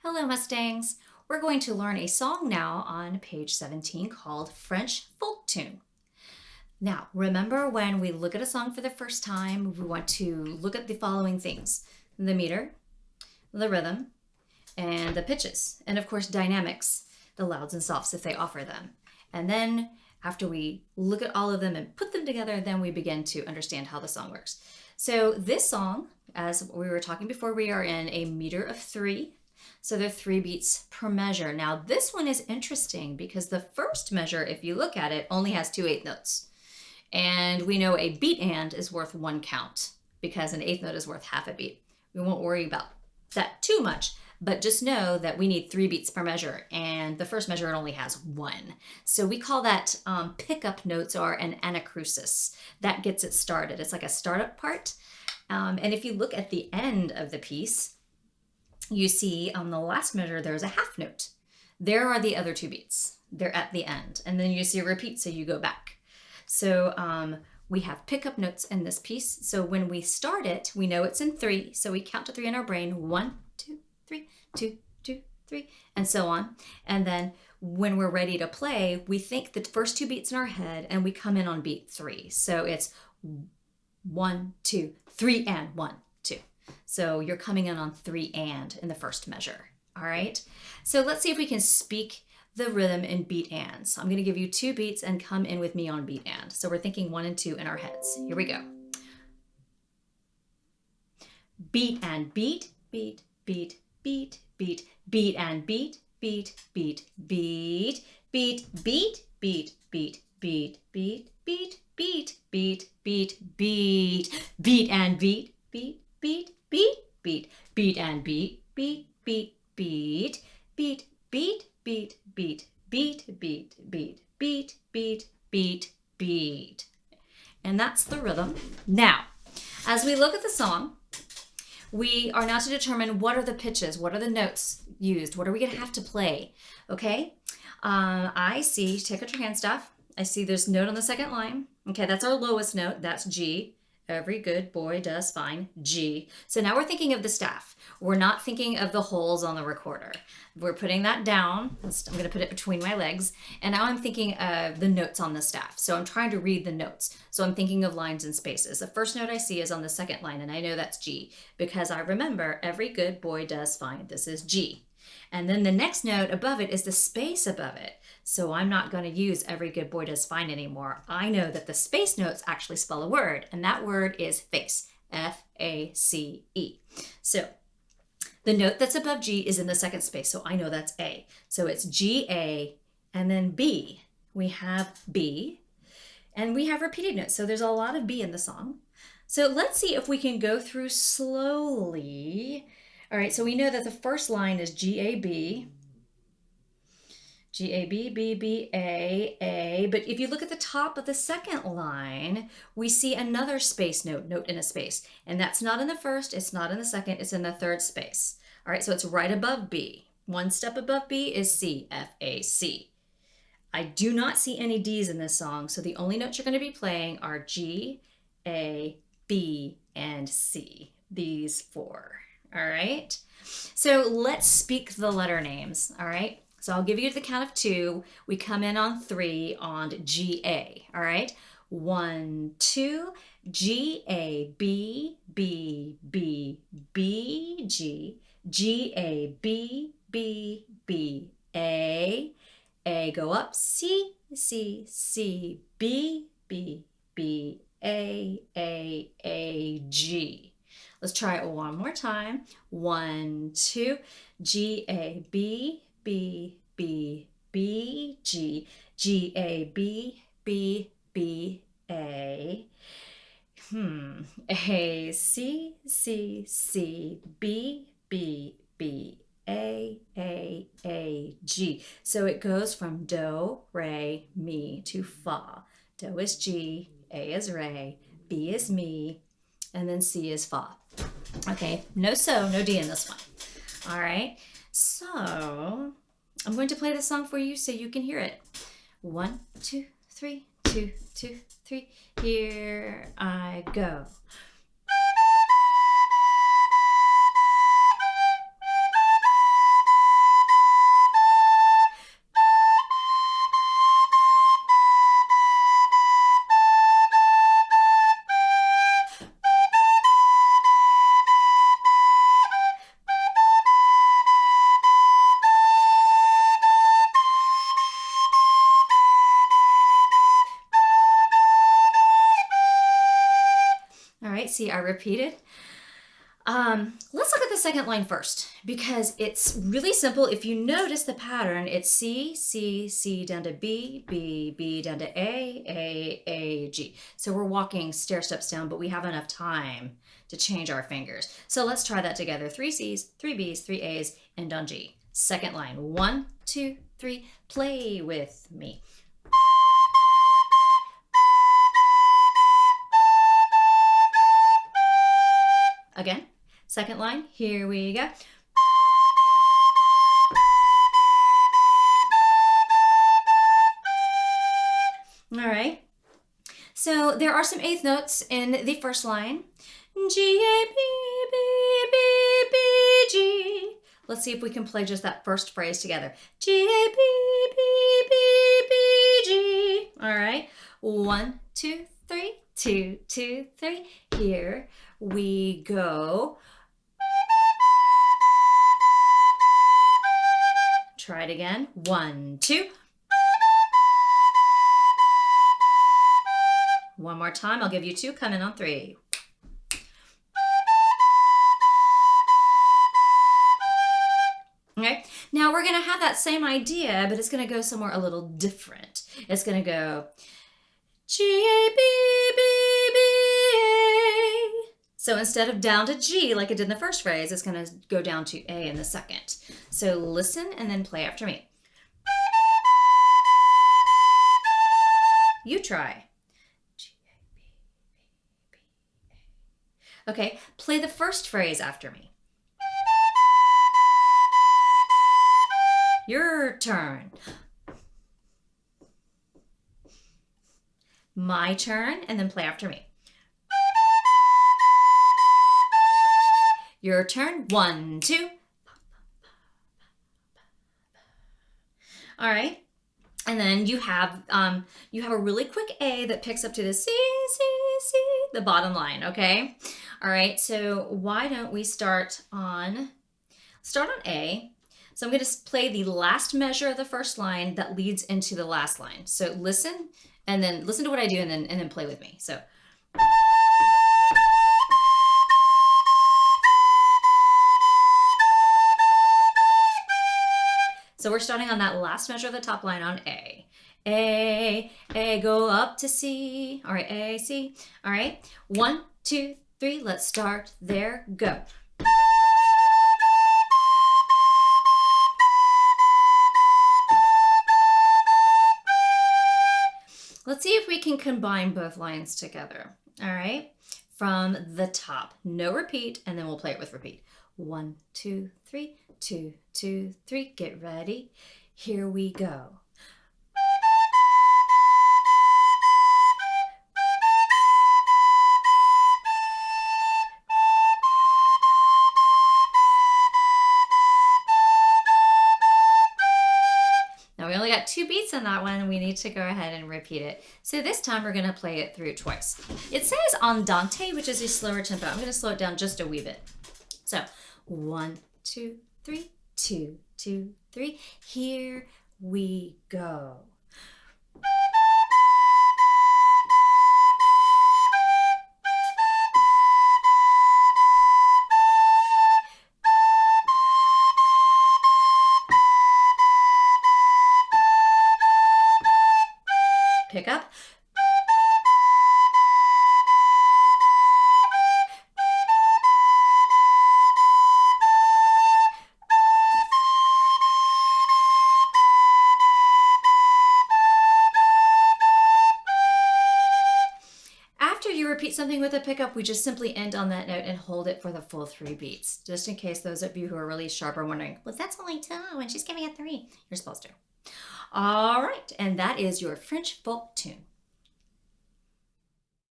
Hello, Mustangs. We're going to learn a song now on page 17 called French Folk Tune. Now, remember when we look at a song for the first time, we want to look at the following things: the meter, the rhythm, and the pitches, and of course, dynamics, the louds and softs if they offer them. And then after we look at all of them and put them together, then we begin to understand how the song works. So this song, as we were talking before, we are in a meter of 3. So there are 3 beats per measure. Now this one is interesting because the first measure, if you look at it, only has 2 eighth notes. And we know a beat and is worth 1 count because an eighth note is worth half a beat. We won't worry about that too much, but just know that we need 3 beats per measure, and the first measure it only has 1. So we call that pickup notes, or an anacrusis. That gets it started. It's like a startup part. And if you look at the end of the piece, you see on the last measure there's a half note. There are the other 2 beats. They're at the end. And then you see a repeat, so you go back. So we have pickup notes in this piece. So when we start it, we know it's in 3. So we count to 3 in our brain. 1, 2, 3, 2, 2, 3, and so on. And then when we're ready to play, we think the first 2 beats in our head and we come in on beat 3. So it's 1, 2, 3, and 1, 2. So you're coming in on 3 and in the first measure. All right. So let's see if we can speak the rhythm in beat ands. I'm going to give you 2 beats and come in with me on beat and. So we're thinking 1 and 2 in our heads. Here we go. Beat and beat, beat, beat, beat, beat, beat and beat, beat, beat, beat, beat, beat, beat, beat, beat, beat, beat, beat, beat, beat, beat, beat and beat, beat, beat, beat, beat, beat and beat, beat, beat, beat, beat, beat, beat, beat, beat, beat, beat, beat, beat, beat, beat. And that's the rhythm. Now, as we look at the song, we are now to determine what are the pitches, what are the notes used, what are we going to have to play, okay? I see, take out your hand stuff. I see there's note on the second line. Okay, that's our lowest note. That's G. Every good boy does fine. G. So now we're thinking of the staff. We're not thinking of the holes on the recorder. We're putting that down. I'm going to put it between my legs. And now I'm thinking of the notes on the staff. So I'm trying to read the notes. So I'm thinking of lines and spaces. The first note I see is on the second line, and I know that's G because I remember every good boy does fine. This is G. And then the next note above it is the space above it. So I'm not going to use every good boy does fine anymore. I know that the space notes actually spell a word, and that word is face, F-A-C-E. So the note that's above G is in the second space, so I know that's A. So it's G-A, and then B. We have B, and we have repeated notes. So there's a lot of B in the song. So let's see if we can go through slowly. All right, so we know that the first line is G-A-B, G-A-B, B, B, A, A. But if you look at the top of the second line, we see another space note, note in a space. And that's not in the first, it's not in the second, it's in the third space. All right, so it's right above B. One step above B is C, F-A-C. I do not see any D's in this song, so the only notes you're going to be playing are G, A, B, and C. These 4. All right, so let's speak the letter names. All right, so I'll give you the count of 2. We come in on 3 on G-A. All right, 1, 2, G-A-B, B, B, B, G, G-A-B, B, B, A. A, go up, C, C, C, B, B, B, A, A, G. Let's try it one more time. 1, 2, G, A, B, B, B, B, G, G, A, B, B, B, A. A, C, C, C, B, B, B, A, G. So it goes from do, re, mi to fa. Do is G, A is re, B is mi, and then C is fa. Okay, no so, no D in this one. All right, so I'm going to play this song for you so you can hear it. 1, 2, 3, 2, 2, 3. Here I go. see, I repeated. Let's look at the second line first because it's really simple. If you notice the pattern, it's C, C, C down to B, B, B down to A, G. So we're walking stair steps down, but we have enough time to change our fingers. So let's try that together. 3 C's, 3 B's, 3 A's, end on G. Second line, 1, 2, 3, play with me. Again, second line, here we go. All right, so there are some eighth notes in the first line. G, A, B, B, B, B, G. Let's see if we can play just that first phrase together. G, A, B, B, B, B, G. All right, 1, 2, 3, 2, 2, 3. Here we go. Try it again. 1, 2. One more time. I'll give you 2. Come in on 3. Okay. Now we're going to have that same idea, but it's going to go somewhere a little different. It's going to go G, A, B, B, B, A. So instead of down to G like it did in the first phrase, it's going to go down to A in the second. So listen and then play after me. You try. G, A, B, B, B, A. Okay, play the first phrase after me. Your turn. My turn, and then play after me. Your turn. 1, 2. All right. And then you have a really quick A that picks up to the C, C, C, the bottom line, okay? All right, so why don't we start on A. So I'm going to play the last measure of the first line that leads into the last line. So listen, and then listen to what I do, and then play with me. So. So we're starting on that last measure of the top line on A. A, go up to C. All right, A, C. All right, 1, 2, 3. Let's start there. Go. Let's see if we can combine both lines together. All right, from the top. No repeat, and then we'll play it with repeat. 1, 2, 3, 2, 2, 3. Get ready. Here we go. Now we only got 2 beats on that one. We need to go ahead and repeat it. So this time we're going to play it through twice. It says andante, which is a slower tempo. I'm going to slow it down just a wee bit. So 1, 2, 3, 2, 2, 3. Here we go. Pick up. After you repeat something with a pickup, we just simply end on that note and hold it for the full 3 beats. Just in case those of you who are really sharp are wondering, well, that's only 2 and she's giving it 3. You're supposed to. All right, and that is your French folk tune.